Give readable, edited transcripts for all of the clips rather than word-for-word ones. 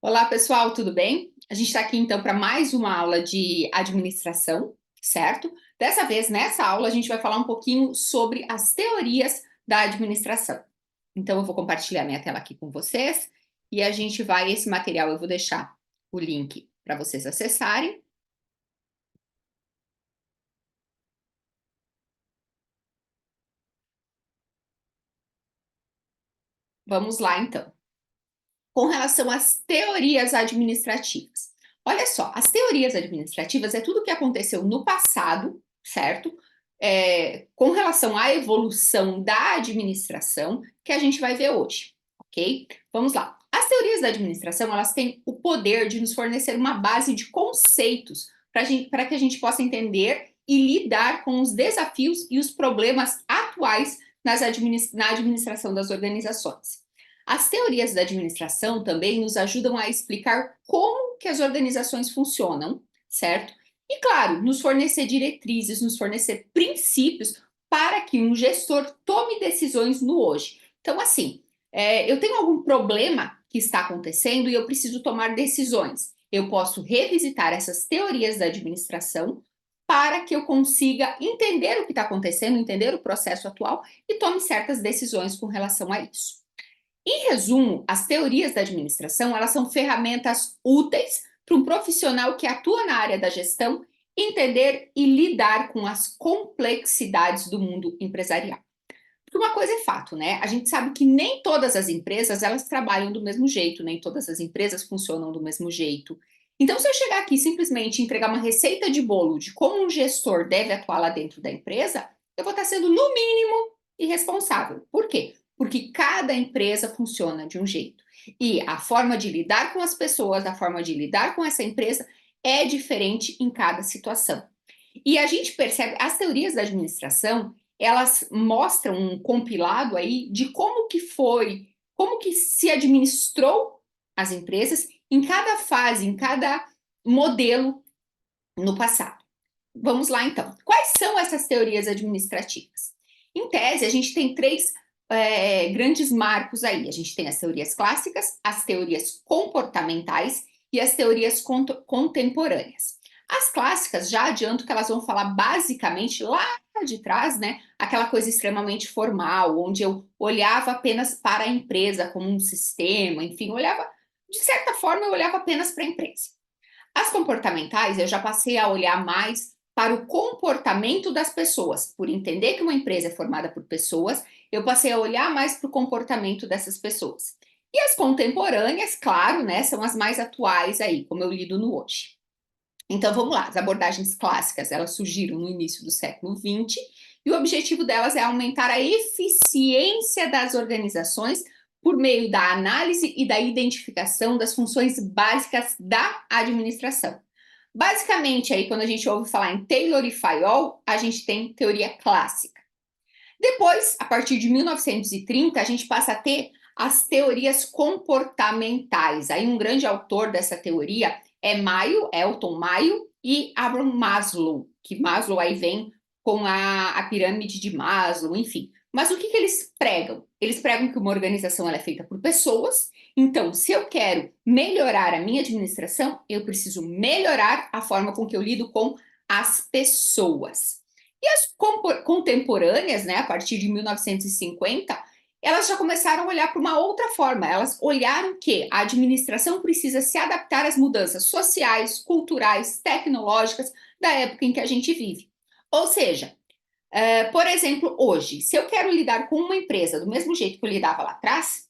Olá, pessoal, tudo bem? A gente está aqui então para mais uma aula de administração, certo? Dessa vez, nessa aula, a gente vai falar um pouquinho sobre as teorias da administração. Então, eu vou compartilhar minha tela aqui com vocês e a gente vai. Esse material eu vou deixar o link para vocês acessarem. Vamos lá, então. Com relação às teorias administrativas. Olha só, as teorias administrativas é tudo o que aconteceu no passado, certo? Com relação à evolução da administração, que a gente vai ver hoje, ok? Vamos lá. As teorias da administração, elas têm o poder de nos fornecer uma base de conceitos para que a gente possa entender e lidar com os desafios e os problemas atuais na administração das organizações. As teorias da administração também nos ajudam a explicar como que as organizações funcionam, certo? E, claro, nos fornecer diretrizes, nos fornecer princípios para que um gestor tome decisões no hoje. Então, assim, eu tenho algum problema que está acontecendo e eu preciso tomar decisões. Eu posso revisitar essas teorias da administração para que eu consiga entender o que está acontecendo, entender o processo atual e tome certas decisões com relação a isso. Em resumo, as teorias da administração, elas são ferramentas úteis para um profissional que atua na área da gestão entender e lidar com as complexidades do mundo empresarial. Porque uma coisa é fato, né? A gente sabe que nem todas as empresas elas trabalham do mesmo jeito, nem todas as empresas funcionam do mesmo jeito. Então, se eu chegar aqui e simplesmente entregar uma receita de bolo de como um gestor deve atuar lá dentro da empresa, eu vou estar sendo, no mínimo, irresponsável. Por quê? Porque cada empresa funciona de um jeito. E a forma de lidar com as pessoas, a forma de lidar com essa empresa é diferente em cada situação. E a gente percebe, as teorias da administração, elas mostram um compilado aí de como que foi, como que se administrou as empresas em cada fase, em cada modelo no passado. Vamos lá então. Quais são essas teorias administrativas? Em tese, a gente tem três grandes marcos aí. A gente tem as teorias clássicas, as teorias comportamentais e as teorias contemporâneas. As clássicas, já adianto que elas vão falar basicamente lá de trás, né? Aquela coisa extremamente formal, onde eu olhava apenas para a empresa como um sistema, enfim, olhava, de certa forma, eu olhava apenas para a empresa. As comportamentais, eu já passei a olhar mais para o comportamento das pessoas. Por entender que uma empresa é formada por pessoas, eu passei a olhar mais para o comportamento dessas pessoas. E as contemporâneas, claro, né, são as mais atuais aí, como eu lido no hoje. Então vamos lá, as abordagens clássicas, elas surgiram no início do século XX e o objetivo delas é aumentar a eficiência das organizações por meio da análise e da identificação das funções básicas da administração. Basicamente, aí quando a gente ouve falar em Taylor e Fayol, a gente tem teoria clássica. Depois, a partir de 1930, a gente passa a ter as teorias comportamentais. Aí um grande autor dessa teoria é Elton Mayo e Abraham Maslow, que Maslow aí vem com a pirâmide de Maslow, enfim. Mas o que eles pregam? Eles pregam que uma organização ela é feita por pessoas, então se eu quero melhorar a minha administração, eu preciso melhorar a forma com que eu lido com as pessoas. E as contemporâneas, né, a partir de 1950, elas já começaram a olhar para uma outra forma. Elas olharam que a administração precisa se adaptar às mudanças sociais, culturais, tecnológicas da época em que a gente vive. Ou seja, por exemplo, hoje, se eu quero lidar com uma empresa do mesmo jeito que eu lidava lá atrás,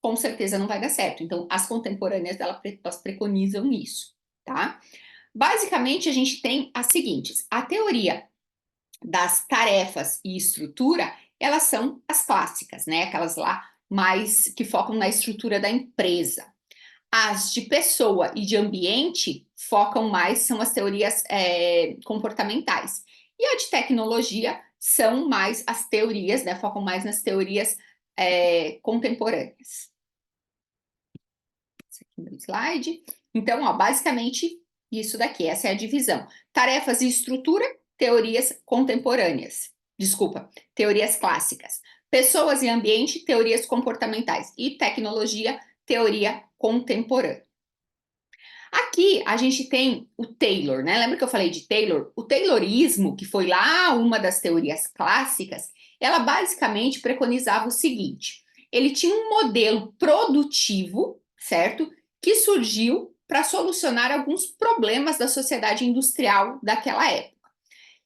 com certeza não vai dar certo. Então, as contemporâneas elas preconizam isso, tá? Basicamente, a gente tem as seguintes: a teoria das tarefas e estrutura, elas são as clássicas, né? Aquelas lá mais que focam na estrutura da empresa. As de pessoa e de ambiente focam mais, são as teorias comportamentais. E a de tecnologia são mais as teorias, né? Focam mais nas teorias contemporâneas. Esse aqui é o meu slide. Então, ó, basicamente, isso daqui, essa é a divisão. Tarefas e estrutura, teorias contemporâneas. Desculpa, teorias clássicas. Pessoas e ambiente, teorias comportamentais. E tecnologia, teoria contemporânea. Aqui a gente tem o Taylor, né? Lembra que eu falei de Taylor? O Taylorismo, que foi lá uma das teorias clássicas, ela basicamente preconizava o seguinte: ele tinha um modelo produtivo, certo? Que surgiu para solucionar alguns problemas da sociedade industrial daquela época.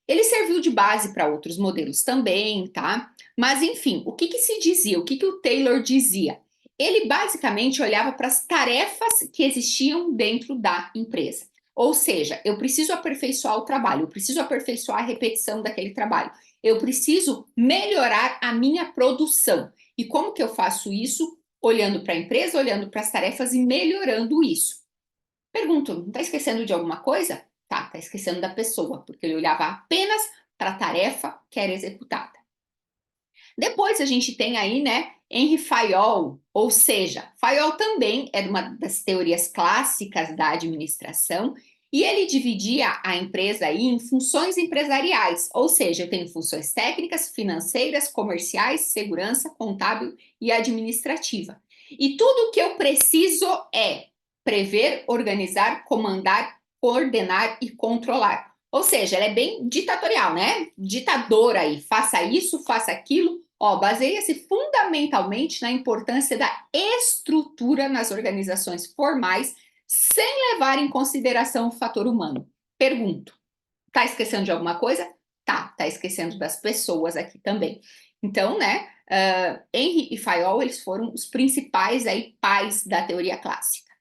Ele serviu de base para outros modelos também, tá? Mas enfim, o que que se dizia? O que que o Taylor dizia? Ele basicamente olhava para as tarefas que existiam dentro da empresa. Ou seja, eu preciso aperfeiçoar o trabalho, eu preciso aperfeiçoar a repetição daquele trabalho, eu preciso melhorar a minha produção. E como que eu faço isso? Olhando para a empresa, olhando para as tarefas e melhorando isso. Pergunto, não está esquecendo de alguma coisa? Tá esquecendo da pessoa, porque ele olhava apenas para a tarefa que era executada. Depois a gente tem aí, né, Henry Fayol, ou seja, Fayol também é uma das teorias clássicas da administração, e ele dividia a empresa aí em funções empresariais, ou seja, eu tenho funções técnicas, financeiras, comerciais, segurança, contábil e administrativa. E tudo o que eu preciso é prever, organizar, comandar, coordenar e controlar. Ou seja, ela é bem ditatorial, né? Ditadora aí, faça isso, faça aquilo. Ó, baseia-se fundamentalmente na importância da estrutura nas organizações formais, sem levar em consideração o fator humano. Pergunto, tá esquecendo de alguma coisa? Tá esquecendo das pessoas aqui também. Então, né, Henry e Fayol, eles foram os principais aí pais da teoria clássica.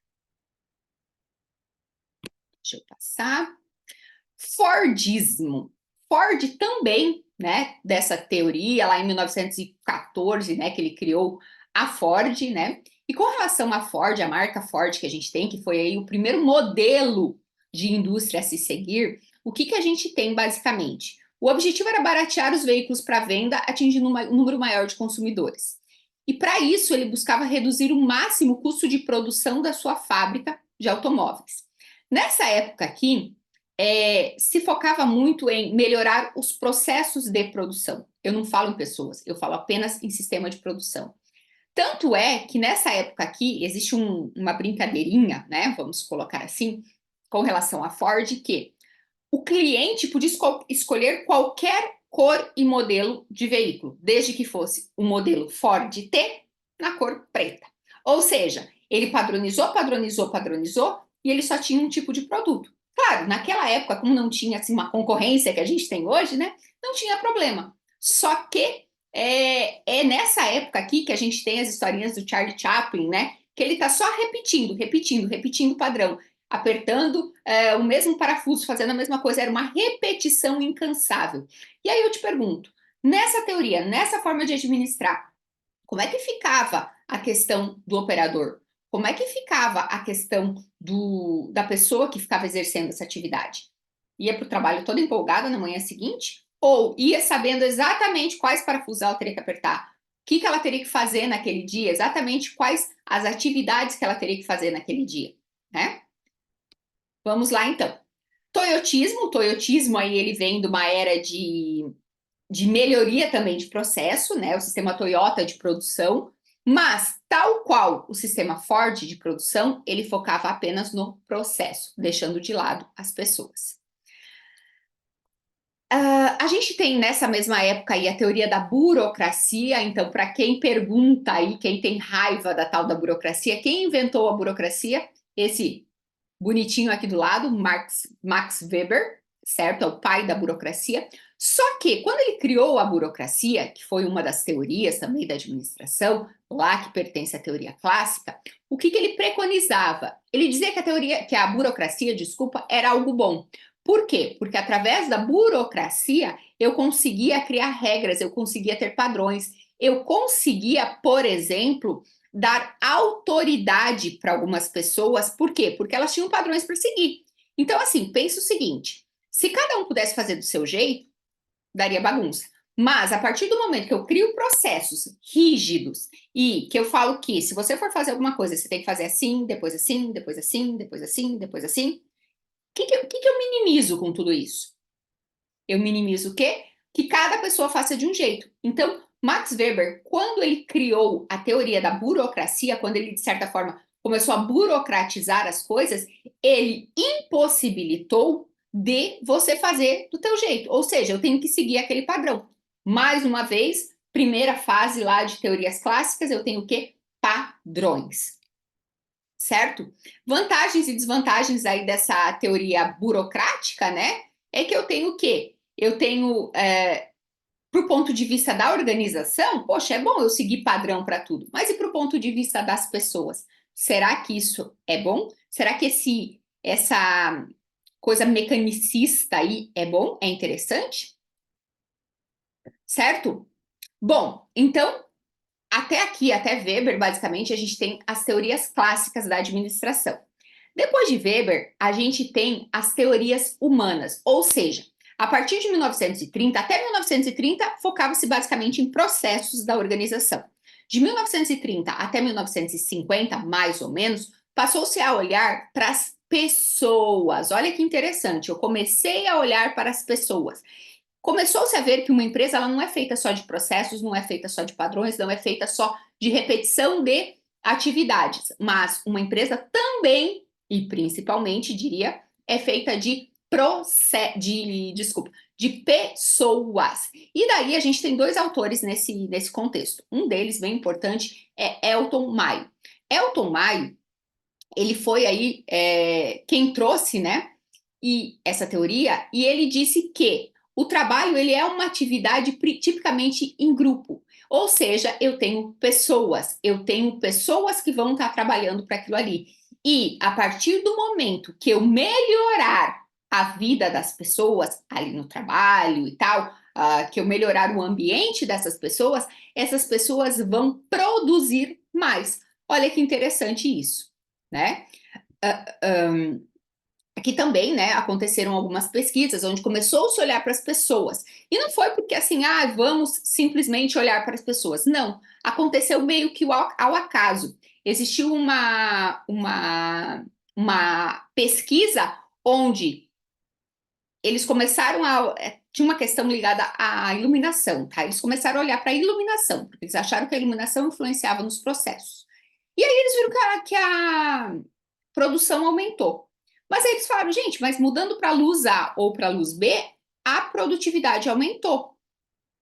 Deixa eu passar. Fordismo. Ford também, né, dessa teoria, lá em 1914, né, que ele criou a Ford, né? E com relação à Ford, a marca Ford que a gente tem, que foi aí o primeiro modelo de indústria a se seguir, o que que a gente tem basicamente? O objetivo era baratear os veículos para venda, atingindo um número maior de consumidores. E para isso ele buscava reduzir o máximo o custo de produção da sua fábrica de automóveis. Nessa época aqui, se focava muito em melhorar os processos de produção. Eu não falo em pessoas, eu falo apenas em sistema de produção. Tanto é que nessa época aqui existe uma brincadeirinha, né? Vamos colocar assim, com relação à Ford, que o cliente podia escolher qualquer cor e modelo de veículo, desde que fosse o modelo Ford T na cor preta. Ou seja, ele padronizou e ele só tinha um tipo de produto. Claro, naquela época, como não tinha assim, uma concorrência que a gente tem hoje, né? Não tinha problema. Só que é nessa época aqui que a gente tem as historinhas do Charlie Chaplin, né? Que ele tá só repetindo o padrão, apertando o mesmo parafuso, fazendo a mesma coisa, era uma repetição incansável. E aí eu te pergunto, nessa teoria, nessa forma de administrar, como é que ficava a questão do operador? Como é que ficava a questão da pessoa que ficava exercendo essa atividade? Ia para o trabalho toda empolgada na manhã seguinte? Ou ia sabendo exatamente quais parafusos ela teria que apertar? O que ela teria que fazer naquele dia? Exatamente quais as atividades que ela teria que fazer naquele dia, né? Vamos lá, então. O toyotismo aí ele vem de uma era de melhoria também de processo, né? O sistema Toyota de produção, mas tal qual o sistema Ford de produção, ele focava apenas no processo, deixando de lado as pessoas. A gente tem nessa mesma época aí a teoria da burocracia, então, para quem pergunta aí, quem tem raiva da tal da burocracia, quem inventou a burocracia? Esse bonitinho aqui do lado, Max Weber, certo? É o pai da burocracia. Só que quando ele criou a burocracia, que foi uma das teorias também da administração, lá que pertence à teoria clássica, o que ele preconizava? Ele dizia que a burocracia, desculpa, era algo bom. Por quê? Porque através da burocracia eu conseguia criar regras, eu conseguia ter padrões, eu conseguia, por exemplo, dar autoridade para algumas pessoas. Por quê? Porque elas tinham padrões para seguir. Então, assim, pensa o seguinte: se cada um pudesse fazer do seu jeito, daria bagunça. Mas a partir do momento que eu crio processos rígidos e que eu falo que se você for fazer alguma coisa, você tem que fazer assim, depois assim, depois assim, depois assim, depois assim, o que eu minimizo com tudo isso? Eu minimizo o quê? Que cada pessoa faça de um jeito. Então, Max Weber, quando ele criou a teoria da burocracia, quando ele, de certa forma, começou a burocratizar as coisas, ele impossibilitou de você fazer do teu jeito. Ou seja, eu tenho que seguir aquele padrão. Mais uma vez, primeira fase lá de teorias clássicas, eu tenho o quê? Padrões. Certo? Vantagens e desvantagens aí dessa teoria burocrática, né? É que eu tenho o quê? Eu tenho, para o ponto de vista da organização, poxa, é bom eu seguir padrão para tudo. Mas e para o ponto de vista das pessoas? Será que isso é bom? Será que essa coisa mecanicista aí é bom? É interessante? Certo? Bom, então, até aqui, até Weber, basicamente, a gente tem as teorias clássicas da administração. Depois de Weber, a gente tem as teorias humanas, ou seja, a partir de 1930 até 1930, focava-se basicamente em processos da organização. De 1930 até 1950, mais ou menos, passou-se a olhar para as pessoas. Olha que interessante, eu comecei a olhar para as pessoas. Começou-se a ver que uma empresa ela não é feita só de processos, não é feita só de padrões, não é feita só de repetição de atividades, mas uma empresa também, e principalmente, diria, é feita de pessoas. E daí a gente tem dois autores nesse contexto. Um deles, bem importante, é Elton Maio. Elton Maio, ele foi aí quem trouxe, né, e essa teoria, e ele disse que o trabalho ele é uma atividade tipicamente em grupo. Ou seja, eu tenho pessoas que vão estar trabalhando para aquilo ali. E a partir do momento que eu melhorar a vida das pessoas ali no trabalho e tal, que eu melhorar o ambiente dessas pessoas, essas pessoas vão produzir mais. Olha que interessante isso, né? Aqui também, né, aconteceram algumas pesquisas onde começou-se a olhar para as pessoas. E não foi porque assim, vamos simplesmente olhar para as pessoas. Não, aconteceu meio que ao acaso. Existiu uma pesquisa onde eles começaram tinha uma questão ligada à iluminação, tá? Eles começaram a olhar para a iluminação, porque eles acharam que a iluminação influenciava nos processos. E aí eles viram que a produção aumentou. Mas aí eles falaram, gente, mas mudando para a luz A ou para a luz B, a produtividade aumentou.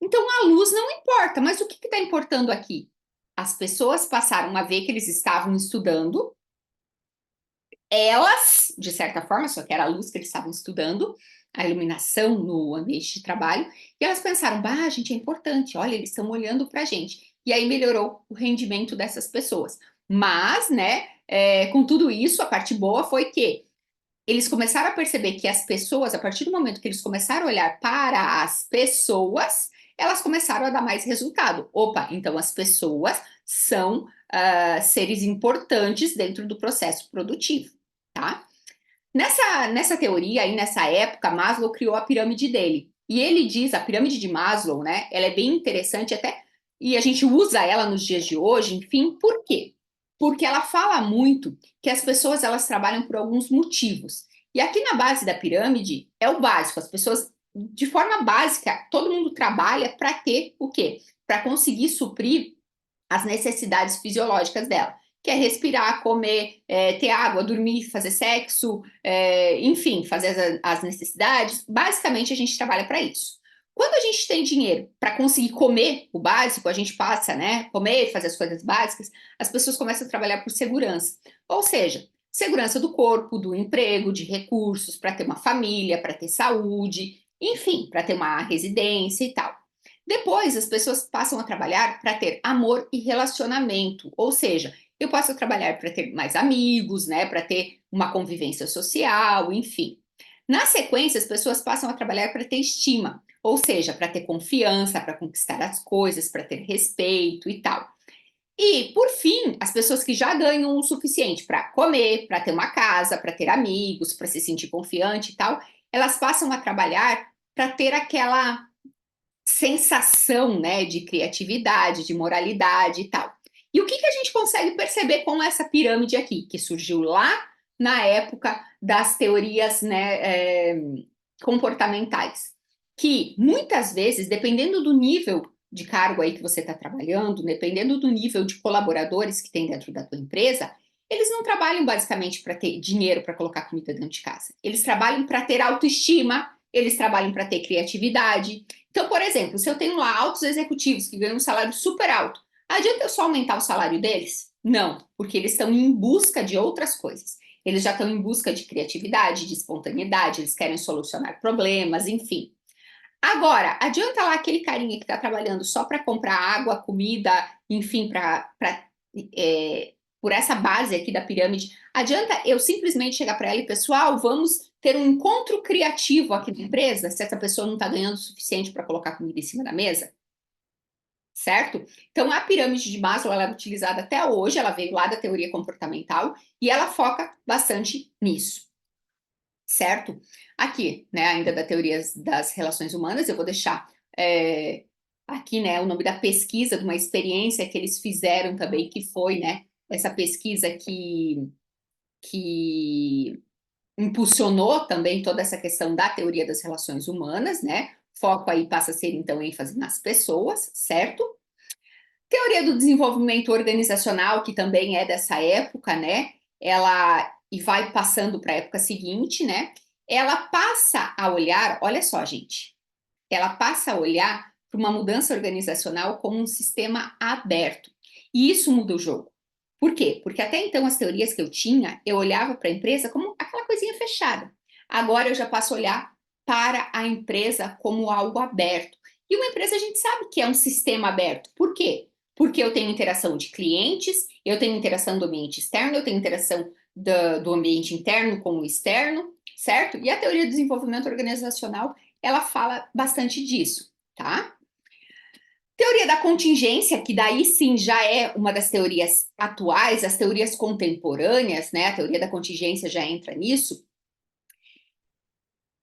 Então a luz não importa, mas o que está importando aqui? As pessoas passaram a ver que eles estavam estudando, elas, de certa forma, só que era a luz que eles estavam estudando, a iluminação no ambiente de trabalho, e elas pensaram, gente, é importante, olha, eles estão olhando para a gente. E aí melhorou o rendimento dessas pessoas. Mas, né, com tudo isso, a parte boa foi que eles começaram a perceber que as pessoas, a partir do momento que eles começaram a olhar para as pessoas, elas começaram a dar mais resultado. Opa, então as pessoas são seres importantes dentro do processo produtivo, tá? Nessa teoria aí, nessa época, Maslow criou a pirâmide dele. E ele diz, a pirâmide de Maslow, né? Ela é bem interessante até, e a gente usa ela nos dias de hoje, enfim, por quê? Porque ela fala muito que as pessoas elas trabalham por alguns motivos. E aqui na base da pirâmide é o básico, as pessoas, de forma básica, todo mundo trabalha para ter o quê? Para conseguir suprir as necessidades fisiológicas dela, que é respirar, comer, ter água, dormir, fazer sexo, enfim, fazer as necessidades. Basicamente, a gente trabalha para isso. Quando a gente tem dinheiro para conseguir comer o básico, a gente passa, né, comer, fazer as coisas básicas, as pessoas começam a trabalhar por segurança. Ou seja, segurança do corpo, do emprego, de recursos, para ter uma família, para ter saúde, enfim, para ter uma residência e tal. Depois, as pessoas passam a trabalhar para ter amor e relacionamento, ou seja, eu posso trabalhar para ter mais amigos, né, para ter uma convivência social, enfim. Na sequência, as pessoas passam a trabalhar para ter estima, ou seja, para ter confiança, para conquistar as coisas, para ter respeito e tal. E, por fim, as pessoas que já ganham o suficiente para comer, para ter uma casa, para ter amigos, para se sentir confiante e tal, elas passam a trabalhar para ter aquela sensação, né, de criatividade, de moralidade e tal. E o que a gente consegue perceber com essa pirâmide aqui, que surgiu lá na época das teorias, né, comportamentais? Que muitas vezes, dependendo do nível de cargo aí que você está trabalhando, dependendo do nível de colaboradores que tem dentro da tua empresa, Eles não trabalham basicamente para ter dinheiro para colocar comida dentro de casa. Eles trabalham para ter autoestima, eles trabalham para ter criatividade. Então, por exemplo, se eu tenho lá altos executivos que ganham um salário super alto, adianta eu só aumentar o salário deles? Não, porque eles estão em busca de outras coisas. Eles já estão em busca de criatividade, de espontaneidade, eles querem solucionar problemas, enfim. Agora, adianta lá aquele carinha que está trabalhando só para comprar água, comida, enfim, por essa base aqui da pirâmide, adianta eu simplesmente chegar para ela e, pessoal, vamos ter um encontro criativo aqui na empresa, se essa pessoa não está ganhando o suficiente para colocar comida em cima da mesa? Certo? Então, a pirâmide de Maslow ela é utilizada até hoje, ela veio lá da teoria comportamental e ela foca bastante nisso, certo? Aqui, né, ainda da teoria das relações humanas, eu vou deixar aqui, né, o nome da pesquisa, de uma experiência que eles fizeram também, que foi, né, essa pesquisa que impulsionou também toda essa questão da teoria das relações humanas, né? Foco aí passa a ser, então, ênfase nas pessoas, certo? Teoria do desenvolvimento organizacional, que também é dessa época, né? Ela e vai passando para a época seguinte, né? Ela passa a olhar, olha só, gente, ela passa a olhar para uma mudança organizacional como um sistema aberto. E isso muda o jogo. Por quê? Porque até então as teorias que eu tinha, eu olhava para a empresa como aquela coisinha fechada. Agora eu já passo a olhar para a empresa como algo aberto. E uma empresa a gente sabe que é um sistema aberto. Por quê? Porque eu tenho interação de clientes, eu tenho interação do ambiente externo, eu tenho interação do ambiente interno com o externo, certo? E a teoria do desenvolvimento organizacional, ela fala bastante disso, tá? Teoria da contingência, que daí sim já é uma das teorias atuais, as teorias contemporâneas, né? A teoria da contingência já entra nisso,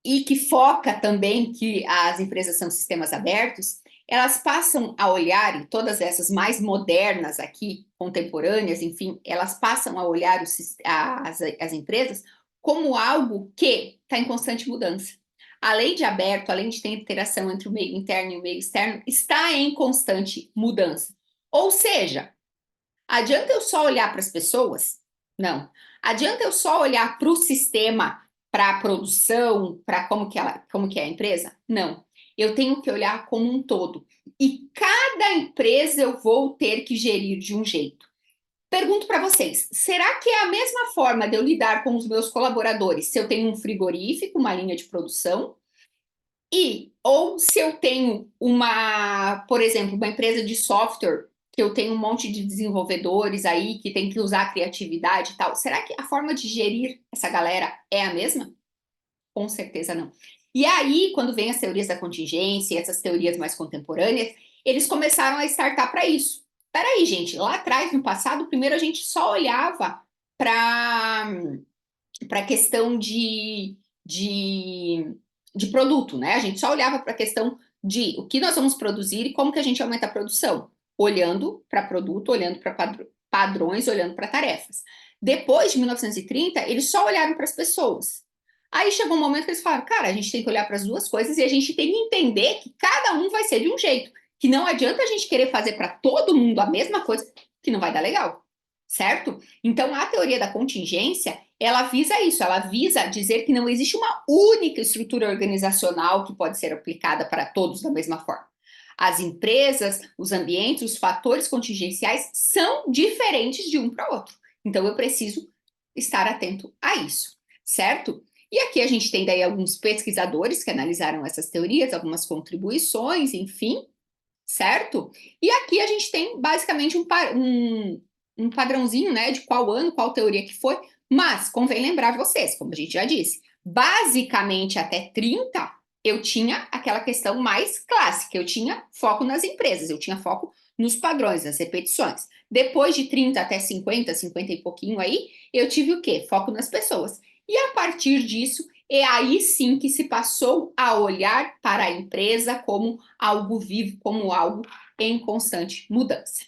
e que foca também que as empresas são sistemas abertos, elas passam a olhar, em todas essas mais modernas aqui, contemporâneas, enfim, elas passam a olhar as empresas como algo que está em constante mudança. Além de aberto, além de ter interação entre o meio interno e o meio externo, está em constante mudança. Ou seja, adianta eu só olhar para as pessoas? Não. Adianta eu só olhar para o sistema, para a produção, para como que é a empresa? Não. Eu tenho que olhar como um todo. E cada empresa eu vou ter que gerir de um jeito. Pergunto para vocês, será que é a mesma forma de eu lidar com os meus colaboradores se eu tenho um frigorífico, uma linha de produção, ou se eu tenho por exemplo, uma empresa de software, que eu tenho um monte de desenvolvedores aí que tem que usar a criatividade e tal, será que a forma de gerir essa galera é a mesma? Com certeza não. E aí, quando vem as teorias da contingência, e essas teorias mais contemporâneas, eles começaram a startar para isso. Peraí, gente, lá atrás, no passado, primeiro a gente só olhava para a questão de produto, né? A gente só olhava para a questão de o que nós vamos produzir e como que a gente aumenta a produção, olhando para produto, olhando para padrões, olhando para tarefas. Depois de 1930, eles só olharam para as pessoas. Aí chegou um momento que eles falaram, cara, a gente tem que olhar para as duas coisas e a gente tem que entender que cada um vai ser de um jeito, que não adianta a gente querer fazer para todo mundo a mesma coisa, que não vai dar legal, certo? Então, a teoria da contingência, ela visa isso, ela visa dizer que não existe uma única estrutura organizacional que pode ser aplicada para todos da mesma forma. As empresas, os ambientes, os fatores contingenciais são diferentes de um para o outro. Então, eu preciso estar atento a isso, certo? E aqui a gente tem daí alguns pesquisadores que analisaram essas teorias, algumas contribuições, enfim, certo? E aqui a gente tem basicamente um padrãozinho, né, de qual ano, qual teoria que foi, mas convém lembrar vocês, como a gente já disse, basicamente até 30 eu tinha aquela questão mais clássica, eu tinha foco nas empresas, eu tinha foco nos padrões, nas repetições. Depois de 30 até 50, 50 e pouquinho aí, eu tive o quê? Foco nas pessoas. E a partir disso, é aí sim que se passou a olhar para a empresa como algo vivo, como algo em constante mudança.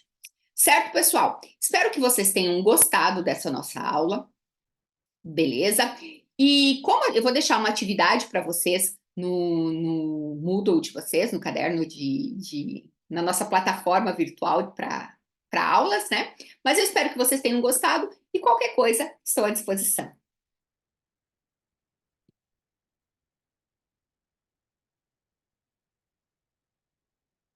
Certo, pessoal? Espero que vocês tenham gostado dessa nossa aula, beleza? E como eu vou deixar uma atividade para vocês no Moodle de vocês, no caderno na nossa plataforma virtual para aulas, né? Mas eu espero que vocês tenham gostado e qualquer coisa, estou à disposição.